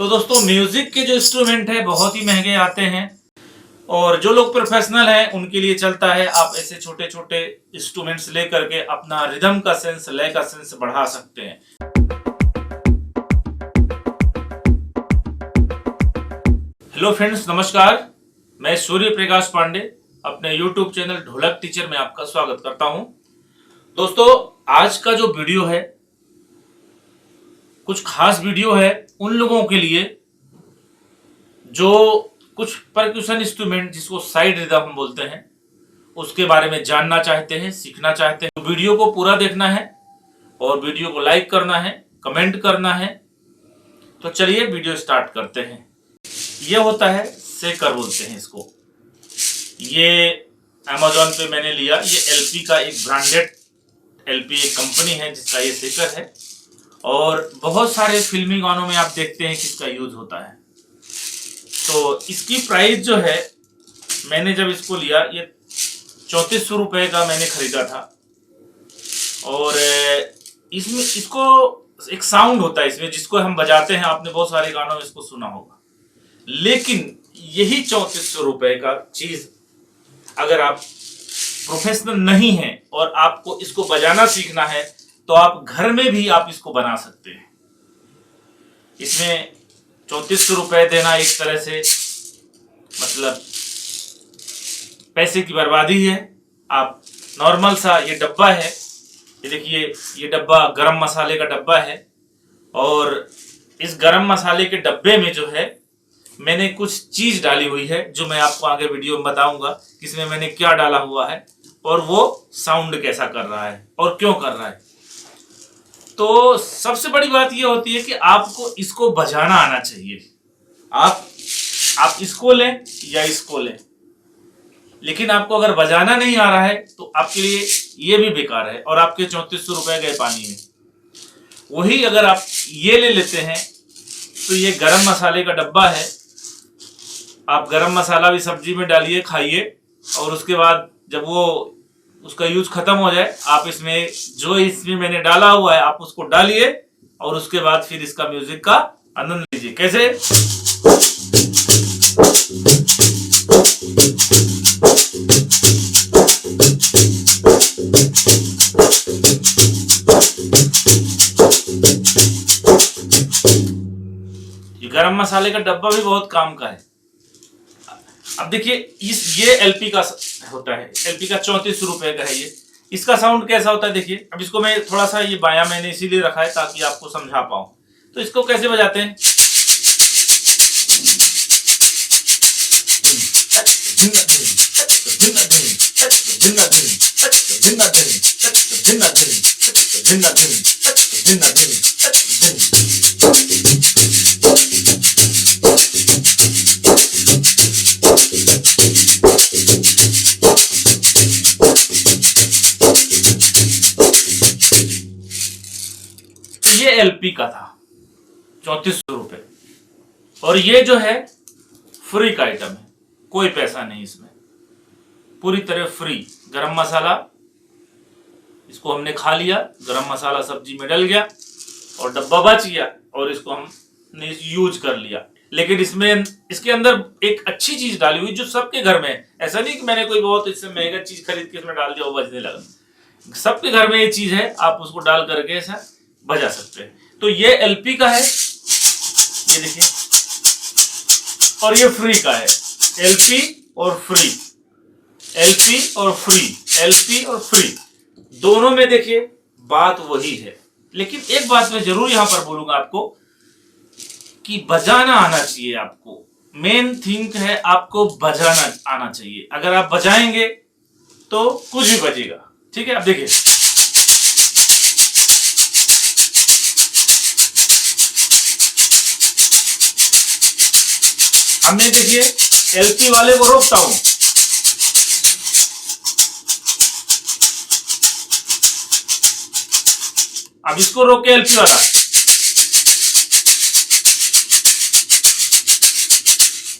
तो दोस्तों म्यूजिक के जो इंस्ट्रूमेंट है बहुत ही महंगे आते हैं और जो लोग प्रोफेशनल हैं उनके लिए चलता है। आप ऐसे छोटे छोटे इंस्ट्रूमेंट्स लेकर के अपना रिदम का सेंस, लय का सेंस बढ़ा सकते हैं। हेलो फ्रेंड्स, नमस्कार। मैं सूर्य प्रकाश पांडे अपने YouTube चैनल ढोलक टीचर में आपका स्वागत करता हूं। दोस्तों, आज का जो वीडियो है कुछ खास वीडियो है उन लोगों के लिए जो कुछ परक्यूशन इंस्ट्रूमेंट जिसको साइड रिदम हम बोलते हैं उसके बारे में जानना चाहते हैं, सीखना चाहते हैं। तो वीडियो को पूरा देखना है और वीडियो को लाइक करना है, कमेंट करना है। तो चलिए वीडियो स्टार्ट करते हैं। यह होता है शेकर बोलते हैं इसको। ये Amazon पे मैंने लिया। ये LP का एक ब्रांडेड LP एक कंपनी है जिसका ये शेकर है और बहुत सारे फिल्मी गानों में आप देखते हैं कि इसका यूज होता है। तो इसकी प्राइस जो है, मैंने जब इसको लिया ये 3400 रुपये का मैंने खरीदा था। और इसमें इसको एक साउंड होता है इसमें जिसको हम बजाते हैं, आपने बहुत सारे गानों में इसको सुना होगा। लेकिन यही 3400 रुपये का चीज अगर आप प्रोफेशनल नहीं हैं और आपको इसको बजाना सीखना है तो आप घर में भी आप इसको बना सकते हैं। इसमें 3400 रुपये देना एक तरह से मतलब पैसे की बर्बादी है। आप नॉर्मल सा ये डब्बा है, ये देखिए, ये डब्बा गरम मसाले का डब्बा है और इस गरम मसाले के डब्बे में जो है मैंने कुछ चीज डाली हुई है जो मैं आपको आगे वीडियो में बताऊंगा कि इसमें मैंने क्या डाला हुआ है और वो साउंड कैसा कर रहा है और क्यों कर रहा है। तो सबसे बड़ी बात ये होती है कि आपको इसको बजाना आना चाहिए। आप इसको लें या इसको लें, लेकिन आपको अगर बजाना नहीं आ रहा है तो आपके लिए ये भी बेकार है और आपके 3400 रुपए गए पानी में। वही अगर आप ये ले लेते हैं तो ये गरम मसाले का डब्बा है। आप गरम मसाला भी सब्जी में डालिए, खाइए और उसके बाद जब वो उसका यूज खत्म हो जाए आप इसमें जो इसमें मैंने डाला हुआ है आप उसको डालिए और उसके बाद फिर इसका म्यूजिक का आनंद लीजिए। कैसे? ये गरम मसाले का डब्बा भी बहुत काम का है। अब देखिए ये LP का होता है, LP का 3400 रुपए का है ये। इसका साउंड कैसा होता है देखिए। अब इसको मैं थोड़ा सा ये बाया मैंने इसीलिए रखा है ताकि आपको समझा पाऊं। तो इसको कैसे बजाते हैं? ये LP का था 3400 रुपए और ये जो है फ्री का आइटम है, कोई पैसा नहीं इसमें, पूरी तरह फ्री। गरम मसाला इसको हमने खा लिया, गरम मसाला सब्जी में डल गया और डब्बा बच गया और इसको हमने यूज कर लिया। लेकिन इसमें इसके अंदर एक अच्छी चीज डाली हुई जो सबके घर में है। ऐसा नहीं कि मैंने कोई बहुत इससे महंगा चीज खरीद के इसमें डाल दिया वो बजने लगा। सबके घर में ये चीज है, आप उसको डाल करके ऐसा बजा सकते हैं। तो ये LP का है, ये देखिए, और ये फ्री का है। LP और फ्री, LP और फ्री, LP और फ्री, दोनों में देखिए बात वही है। लेकिन एक बात मैं जरूर यहां पर बोलूंगा आपको कि बजाना आना चाहिए। आपको मेन थिंग है, आपको बजाना आना चाहिए। अगर आप बजाएंगे तो कुछ भी बजेगा। ठीक है, अब देखिए, अब मैं देखिए LP वाले को रोकता हूं। अब इसको रोक के LP वाला,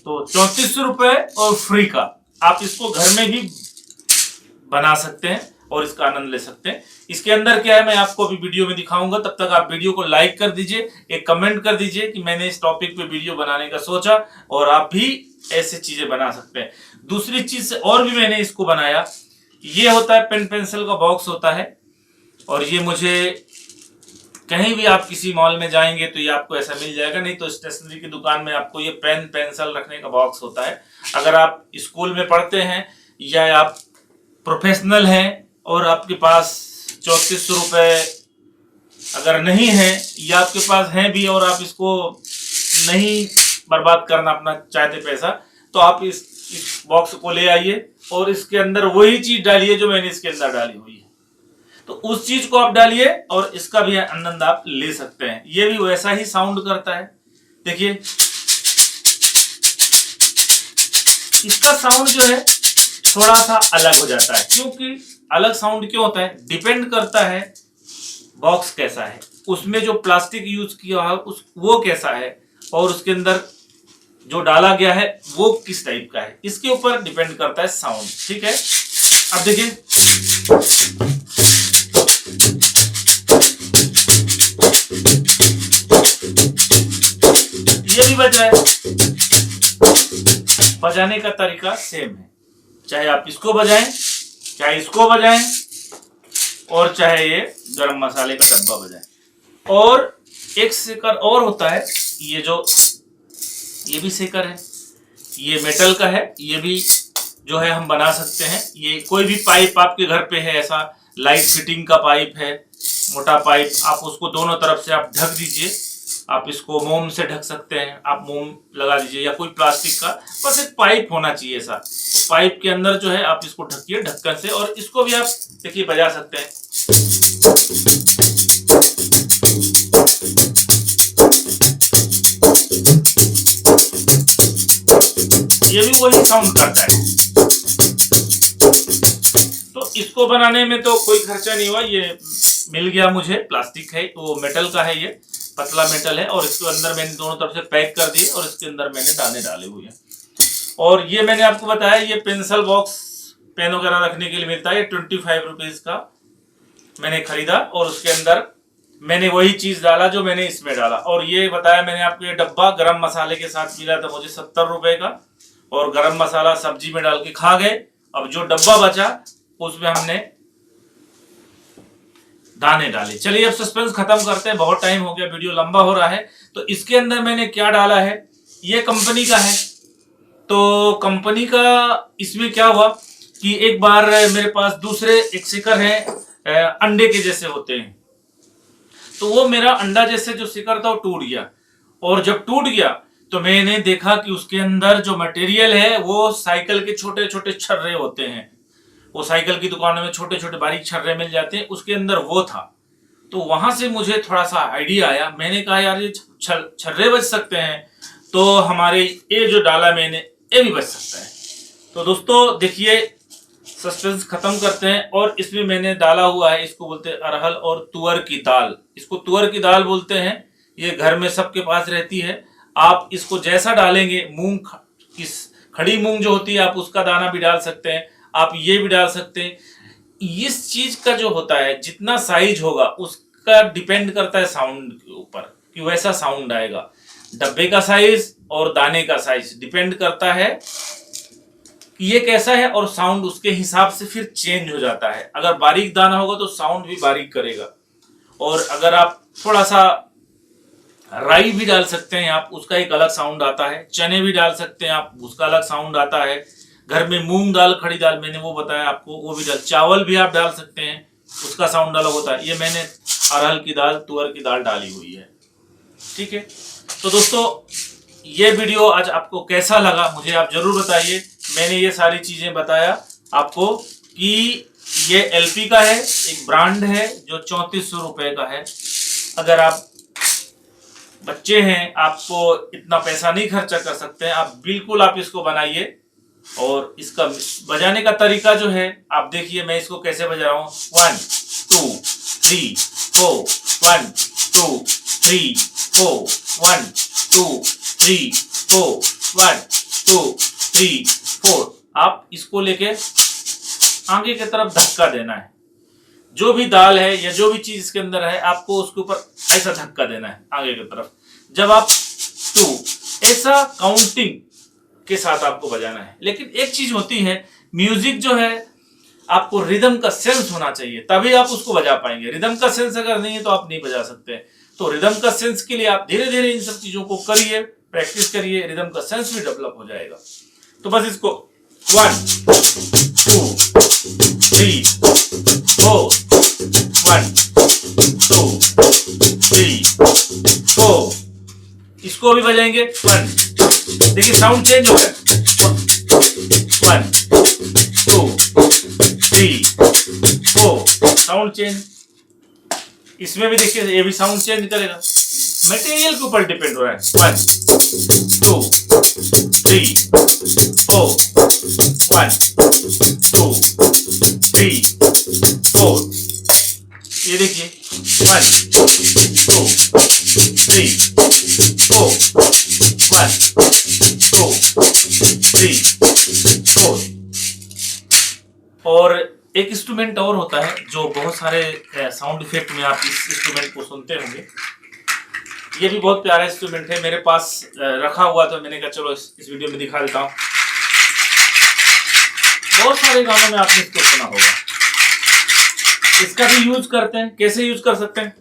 तो 3400 रुपए और फ्री का। आप इसको घर में भी बना सकते हैं और इसका आनंद ले सकते हैं। इसके अंदर क्या है मैं आपको अभी वीडियो में दिखाऊंगा। तब तक आप वीडियो को लाइक कर दीजिए, एक कमेंट कर दीजिए कि मैंने इस टॉपिक पे वीडियो बनाने का सोचा और आप भी ऐसे चीजें बना सकते हैं। दूसरी चीज से और भी मैंने इसको बनाया, ये होता है पेन पेंसिल का बॉक्स होता है, और ये मुझे कहीं भी आप किसी मॉल में जाएंगे तो ये आपको ऐसा मिल जाएगा, नहीं तो स्टेशनरी की दुकान में आपको ये पेन पेंसिल रखने का बॉक्स होता है। अगर आप स्कूल में पढ़ते हैं या आप प्रोफेशनल हैं और आपके पास 3400 रुपये अगर नहीं है, या आपके पास हैं भी और आप इसको नहीं बर्बाद करना अपना चाहते पैसा, तो आप इस बॉक्स को ले आइए और इसके अंदर वही चीज डालिए जो मैंने इसके अंदर डाली हुई है। तो उस चीज को आप डालिए और इसका भी आनंद आप ले सकते हैं। ये भी वैसा ही साउंड करता है, देखिए इसका साउंड जो है थोड़ा सा अलग हो जाता है। क्योंकि अलग साउंड क्यों होता है, डिपेंड करता है बॉक्स कैसा है, उसमें जो प्लास्टिक यूज किया है वो कैसा है, और उसके अंदर जो डाला गया है वो किस टाइप का है, इसके ऊपर डिपेंड करता है साउंड। ठीक है, अब देखिए ये भी बजा है, बजाने का तरीका सेम है, चाहे आप इसको बजाएं, चाहे इसको बजाएं, और चाहे ये गरम मसाले का डब्बा बजाएं। और एक शेकर और होता है, ये भी शेकर है, ये मेटल का है, ये भी जो है हम बना सकते हैं। ये कोई भी पाइप आपके घर पे है, ऐसा लाइट फिटिंग का पाइप है, मोटा पाइप, आप उसको दोनों तरफ से आप ढक दीजिए। आप इसको मोम से ढक सकते हैं, आप मोम लगा दीजिए, या कोई प्लास्टिक का, बस एक पाइप होना चाहिए ऐसा। पाइप के अंदर जो है आप इसको ढकिए ढक्कन से, और इसको भी आप देखिए बजा सकते हैं। ये भी वही साउंड करता है। तो इसको बनाने में तो कोई खर्चा नहीं हुआ, ये मिल गया मुझे, प्लास्टिक है, तो मेटल का है, ये पतला मेटल है, और इसके अंदर मैंने दोनों तरफ से पैक कर दिए और इसके अंदर मैंने दाने डाले हुए हैं। और ये मैंने आपको बताया, ये पेंसिल बॉक्स पेन वगैरह रखने के लिए मिलता है, 25 रुपीज का मैंने खरीदा, और उसके अंदर मैंने वही चीज डाला जो मैंने इसमें डाला। और ये बताया मैंने आपको, ये डब्बा गरम मसाले के साथ मिला था मुझे 70 रुपए का, और गरम मसाला सब्जी में डाल के खा गए। अब जो डब्बा बचा उसमें हमने दाने डाले। चलिए अब सस्पेंस खत्म करते हैं, बहुत टाइम हो गया, वीडियो लंबा हो रहा है। तो इसके अंदर मैंने क्या डाला है, ये कंपनी का है। तो कंपनी का इसमें क्या हुआ कि एक बार मेरे पास दूसरे एक शिकर है, अंडे के जैसे होते हैं, तो वो मेरा अंडा जैसे जो शिकर था वो टूट गया। और जब टूट गया तो मैंने देखा कि उसके अंदर जो मटेरियल है वो साइकिल के छोटे छोटे छर्रे होते हैं, वो साइकिल की दुकानों में छोटे छोटे बारीक छर्रे मिल जाते हैं, उसके अंदर वो था। तो वहां से मुझे थोड़ा सा आइडिया आया, मैंने कहा यार ये छर्रे बच सकते हैं, तो हमारे ये जो डाला मैंने ये भी बच सकता है। तो दोस्तों देखिए, सस्पेंस खत्म करते हैं। और इसमें मैंने डाला हुआ है, इसको बोलते हैं अरहल और तुअर की दाल, इसको तुअर की दाल बोलते हैं, ये घर में सबके पास रहती है। आप इसको जैसा डालेंगे, मूंग की खड़ी मूंग जो होती है आप उसका दाना भी डाल सकते हैं, आप ये भी डाल सकते हैं। इस चीज का जो होता है जितना साइज होगा उसका डिपेंड करता है साउंड के ऊपर, कि वैसा साउंड आएगा। डब्बे का साइज और दाने का साइज डिपेंड करता है कि ये कैसा है, और साउंड उसके हिसाब से फिर चेंज हो जाता है। अगर बारीक दाना होगा तो साउंड भी बारीक करेगा, और अगर आप थोड़ा सा राई भी डाल सकते हैं आप, उसका एक अलग साउंड आता है। चने भी डाल सकते हैं आप, उसका अलग साउंड आता है। घर में मूंग दाल, खड़ी दाल मैंने वो बताया आपको, वो भी डाल, चावल भी आप डाल सकते हैं, उसका साउंड अलग होता है। ये मैंने अरहल की दाल, तुअर की दाल डाली हुई है। ठीक है, तो दोस्तों ये वीडियो आज आपको कैसा लगा मुझे आप जरूर बताइए। मैंने ये सारी चीजें बताया आपको कि ये एलपी का है, एक ब्रांड है जो 3400 रुपए का है। अगर आप बच्चे हैं, आपको इतना पैसा नहीं खर्चा कर सकते हैं, आप बिल्कुल आप इसको बनाइए। और इसका बजाने का तरीका जो है आप देखिए, मैं इसको कैसे बजा रहा हूँ, 1 2 3 4, 1 2 3 4, 1 2 3 4, 1 2 3 4। आप इसको लेके आगे की तरफ धक्का देना है, जो भी दाल है या जो भी चीज इसके अंदर है, आपको उसके ऊपर ऐसा धक्का देना है आगे की तरफ। जब आप 2 ऐसा काउंटिंग के साथ आपको बजाना है। लेकिन एक चीज होती है, म्यूजिक जो है आपको रिदम का सेंस होना चाहिए, तभी आप उसको बजा पाएंगे। रिदम का सेंस अगर नहीं है तो आप नहीं बजा सकते। तो रिदम का सेंस के लिए आप धीरे धीरे इन सब चीजों को करिए, प्रैक्टिस करिए, रिदम का सेंस भी डेवलप हो जाएगा। तो बस इसको 1 2 3 4 1 2 3 4, इसको भी बजाएंगे 1। देखिए साउंड चेंज हो गया, 1 2 3 4, साउंड चेंज। इसमें भी देखिए ये भी साउंड चेंज निकलेगा, मटेरियल के ऊपर डिपेंड हो रहा है। 1 2 3 4 1 2 3 4, ये देखिए 1 2 3 4 1 2 3 4। और एक इंस्ट्रूमेंट और होता है जो बहुत सारे साउंड इफेक्ट में आप इस इंस्ट्रूमेंट को सुनते होंगे। ये भी बहुत प्यारा इंस्ट्रूमेंट है, मेरे पास रखा हुआ था, मैंने कहा चलो इस वीडियो में दिखा देता हूँ। बहुत सारे गानों में आपने इसको सुना होगा। इसका भी यूज करते हैं, कैसे यूज कर सकते हैं?